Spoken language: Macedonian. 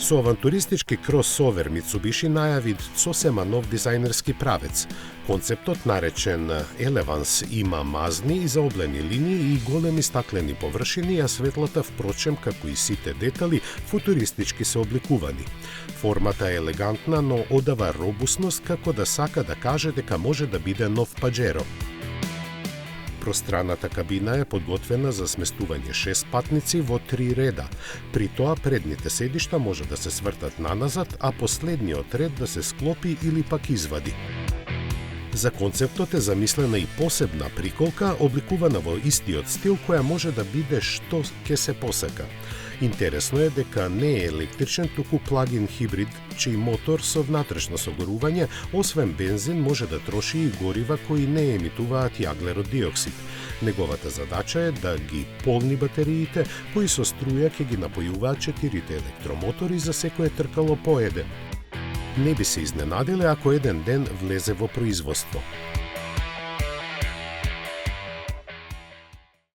Со авантуристички кросовер Mitsubishi најави сосема нов дизајнерски правец. Концептот, наречен Elevance, има мазни и заоблени линии и големи стаклени површини, а светлата, впрочем, како и сите детали, футуристички се обликувани. Формата е елегантна, но одава робусност, како да сака да каже дека може да биде нов Pajero. Пространата кабина е подготвена за сместување 6 патници во 3 реда. При тоа предните седишта може да се свртат наназад, а последниот ред да се склопи или пак извади. За концептот е замислена и посебна приколка, обликувана во истиот стил, која може да биде што ќе се посака. Интересно е дека не е електричен, туку плагин хибрид, чиј мотор со внатрешно согорување, освен бензин, може да троши и горива кои не емитуваат јаглерод диоксид. Неговата задача е да ги полни батериите, кои со струја ќе ги напојуваат 4 електромотори за секое тркало по еден. Не би се изненадиле ако еден ден влезе во производство.